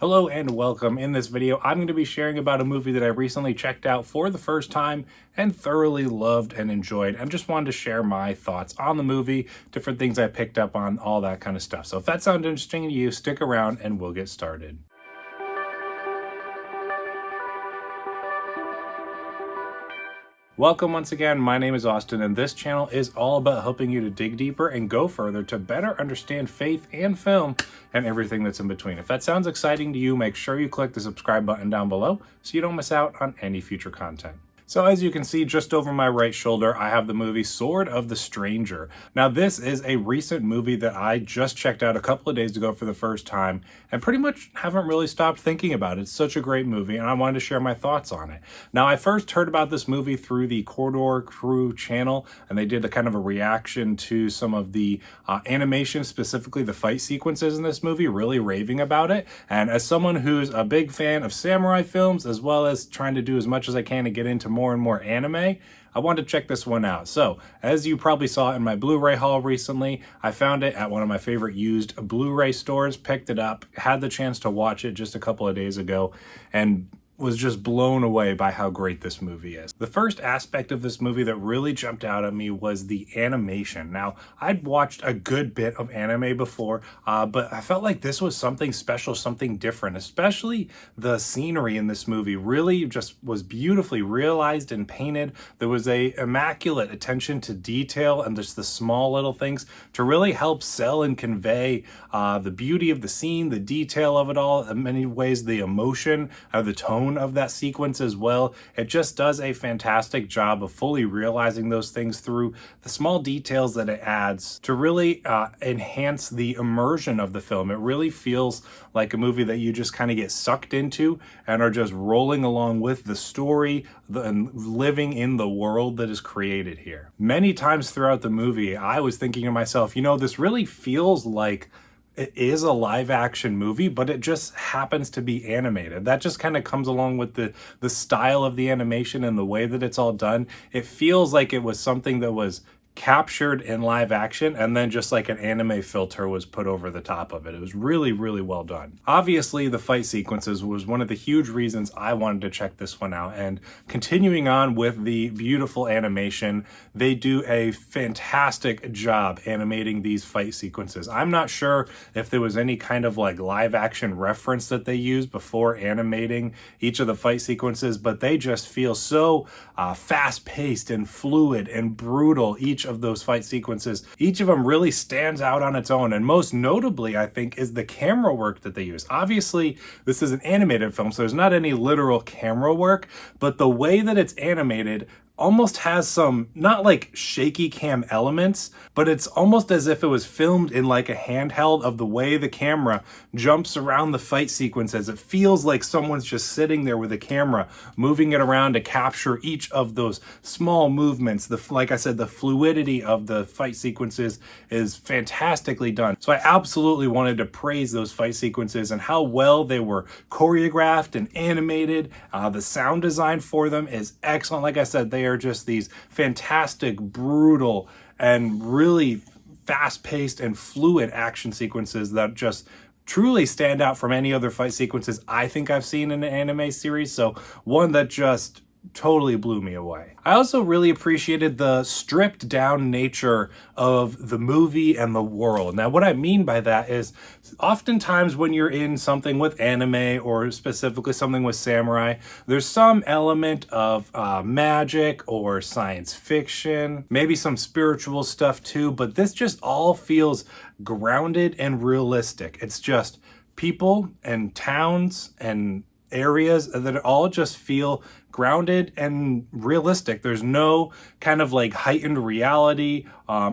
Hello and welcome. In this video, I'm going to be sharing about a movie that I recently checked out for the first time and thoroughly loved and enjoyed, and just wanted to share my thoughts on the movie, different things I picked up on, all that kind of stuff. So if that sounds interesting to you, stick around and we'll get started. Welcome once again, my name is Austin, and this channel is all about helping you to dig deeper and go further to better understand faith and film and everything that's in between. If that sounds exciting to you, make sure you click the subscribe button down below so you don't miss out on any future content. So as you can see, just over my right shoulder, I have the movie Sword of the Stranger. Now this is a recent movie that I just checked out a couple of days ago for the first time and pretty much haven't really stopped thinking about it. It's such a great movie and I wanted to share my thoughts on it. Now I first heard about this movie through the Corridor Crew channel, and they did a kind of a reaction to some of the animation, specifically the fight sequences in this movie, really raving about it. And as someone who's a big fan of samurai films, as well as trying to do as much as I can to get into more and more anime, I wanted to check this one out. So, as you probably saw in my Blu-ray haul recently, I found it at one of my favorite used Blu-ray stores, picked it up, had the chance to watch it just a couple of days ago, and was just blown away by how great this movie is. The first aspect of this movie that really jumped out at me was the animation. Now, I'd watched a good bit of anime before, but I felt like this was something special, something different, especially the scenery in this movie really just was beautifully realized and painted. There was a immaculate attention to detail and just the small little things to really help sell and convey the beauty of the scene, the detail of it all, in many ways the emotion, the tone of that sequence as well. It just does a fantastic job of fully realizing those things through the small details that it adds to really enhance the immersion of the film. It really feels like a movie that you just kind of get sucked into and are just rolling along with the story and living in the world that is created here. Many times throughout the movie, I was thinking to myself, you know, this really feels like it is a live action movie, but it just happens to be animated. That just kind of comes along with the style of the animation and the way that it's all done. It feels like it was something that was captured in live action and then just like an anime filter was put over the top of it. It was really, really well done. Obviously, the fight sequences was one of the huge reasons I wanted to check this one out. And continuing on with the beautiful animation, they do a fantastic job animating these fight sequences. I'm not sure if there was any kind of like live action reference that they used before animating each of the fight sequences, but they just feel so fast paced and fluid and brutal. Each of those fight sequences, each of them really stands out on its own, and most notably I think is the camera work that they use. Obviously this is an animated film, so there's not any literal camera work, but the way that it's animated almost has some, not like shaky cam elements, but it's almost as if it was filmed in like a handheld of the way the camera jumps around the fight sequences. It feels like someone's just sitting there with a camera, moving it around to capture each of those small movements. Like I said, the fluidity of the fight sequences is fantastically done. So I absolutely wanted to praise those fight sequences and how well they were choreographed and animated. The sound design for them is excellent. Like I said, they are just these fantastic, brutal, and really fast-paced and fluid action sequences that just truly stand out from any other fight sequences I think I've seen in an anime series. So one that just totally blew me away. I also really appreciated the stripped down nature of the movie and the world. Now, what I mean by that is oftentimes when you're in something with anime or specifically something with samurai, there's some element of magic or science fiction, maybe some spiritual stuff too, but this just all feels grounded and realistic. It's just people and towns and areas that all just feel grounded and realistic. There's no kind of like heightened reality,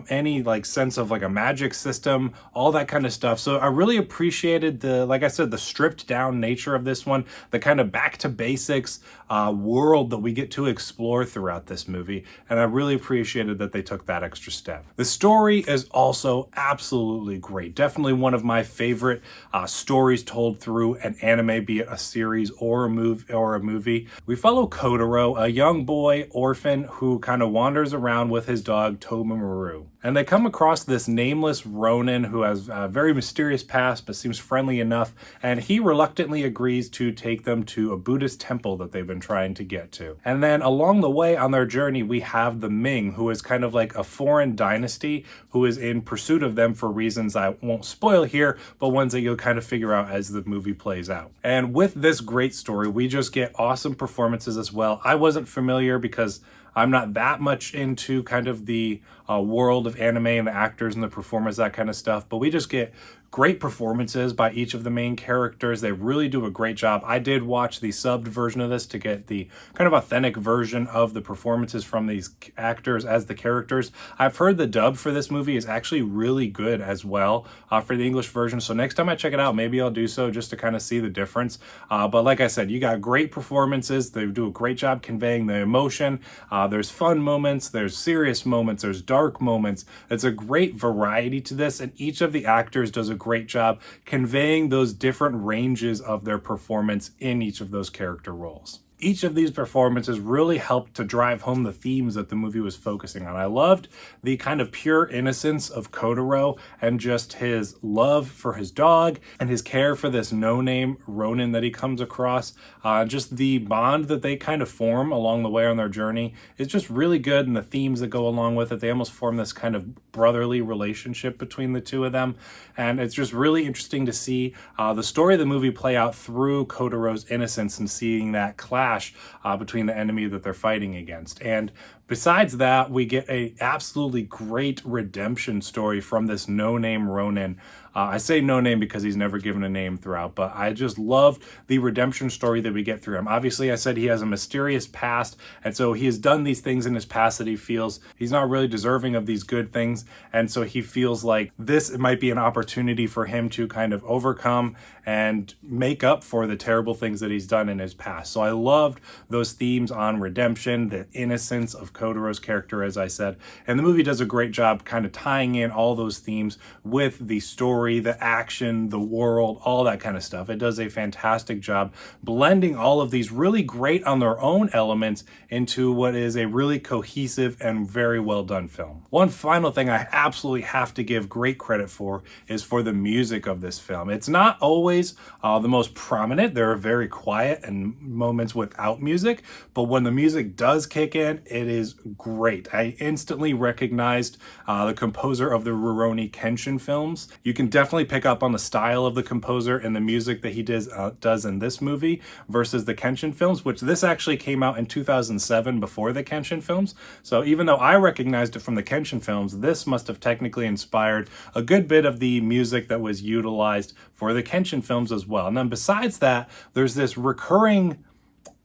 any like sense of like a magic system, all that kind of stuff. So I really appreciated the, like I said, the stripped down nature of this one, the kind of back to basics world that we get to explore throughout this movie. And I really appreciated that they took that extra step. The story is also absolutely great. Definitely one of my favorite stories told through an anime, be it a series or a movie. We follow Kotaro, a young boy orphan who kind of wanders around with his dog Tomomaru. And they come across this nameless Ronin who has a very mysterious past but seems friendly enough, and he reluctantly agrees to take them to a Buddhist temple that they've been trying to get to. And then along the way on their journey, we have the Ming, who is kind of like a foreign dynasty who is in pursuit of them for reasons I won't spoil here, but ones that you'll kind of figure out as the movie plays out. And with this great story, we just get awesome performances as well. I wasn't familiar because I'm not that much into kind of the world of anime and the actors and the performers, that kind of stuff, but we just get great performances by each of the main characters. They really do a great job. I did watch the subbed version of this to get the kind of authentic version of the performances from these actors as the characters. I've heard the dub for this movie is actually really good as well for the English version, so next time I check it out, maybe I'll do so just to kind of see the difference. But like I said, you got great performances. They do a great job conveying the emotion. There's fun moments, there's serious moments, there's dark moments. It's a great variety to this, and each of the actors does a great job conveying those different ranges of their performance in each of those character roles. Each of these performances really helped to drive home the themes that the movie was focusing on. I loved the kind of pure innocence of Kotaro and just his love for his dog and his care for this no-name Ronin that he comes across. Just the bond that they kind of form along the way on their journey is just really good, and the themes that go along with it, they almost form this kind of brotherly relationship between the two of them. And it's just really interesting to see the story of the movie play out through Kotaro's innocence and seeing that clash between the enemy that they're fighting against. And besides that, we get a absolutely great redemption story from this no-name Ronin. I say no name because he's never given a name throughout, but I just loved the redemption story that we get through him. Obviously, I said he has a mysterious past, and so he has done these things in his past that he feels he's not really deserving of these good things, and so he feels like this might be an opportunity for him to kind of overcome and make up for the terrible things that he's done in his past. So I loved those themes on redemption, the innocence of Kotaro's character, as I said, and the movie does a great job kind of tying in all those themes with the story, the action, the world, all that kind of stuff. It does a fantastic job blending all of these really great on their own elements into what is a really cohesive and very well done film. One final thing I absolutely have to give great credit for is for the music of this film. It's not always the most prominent. There are very quiet and moments without music, but when the music does kick in, it is great. I instantly recognized the composer of the Rurouni Kenshin films. You can definitely pick up on the style of the composer and the music that he does in this movie versus the Kenshin films, which this actually came out in 2007 before the Kenshin films. So even though I recognized it from the Kenshin films, this must have technically inspired a good bit of the music that was utilized for the Kenshin films as well. And then besides that, there's this recurring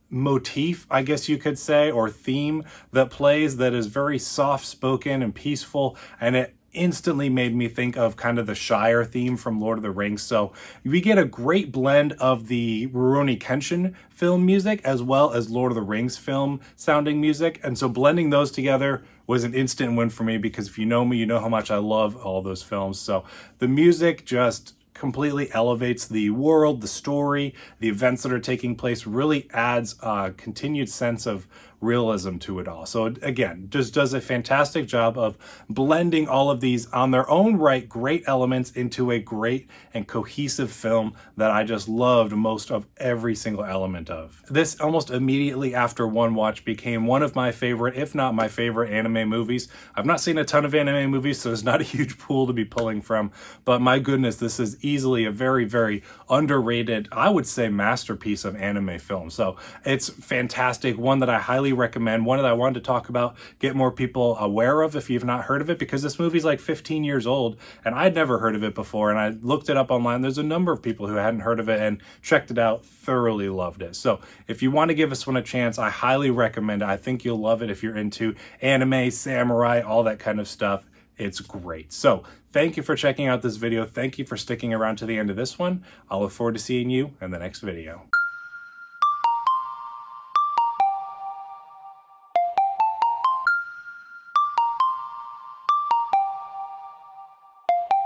motif, I guess you could say, or theme that plays that is very soft-spoken and peaceful, and it instantly made me think of kind of the Shire theme from Lord of the Rings. So we get a great blend of the Rurouni Kenshin film music as well as Lord of the Rings film sounding music. And so blending those together was an instant win for me, because if you know me, you know how much I love all those films. So the music just completely elevates the world, the story, the events that are taking place, really adds a continued sense of realism to it all. So again, just does a fantastic job of blending all of these on their own right great elements into a great and cohesive film that I just loved most of every single element of. This almost immediately after one watch became one of my favorite, if not my favorite, anime movies. I've not seen a ton of anime movies, so there's not a huge pool to be pulling from, but my goodness, this is easily a very, very underrated, I would say, masterpiece of anime film. So it's fantastic, one that I highly recommend, one that I wanted to talk about, get more people aware of if you've not heard of it, because this movie's like 15 years old and I'd never heard of it before, and I looked it up online. There's a number of people who hadn't heard of it and checked it out, thoroughly loved it. So if you want to give this one a chance, I highly recommend it. I think you'll love it if you're into anime, samurai, all that kind of stuff. It's great. So thank you for checking out this video. Thank you for sticking around to the end of this one. I'll look forward to seeing you in the next video.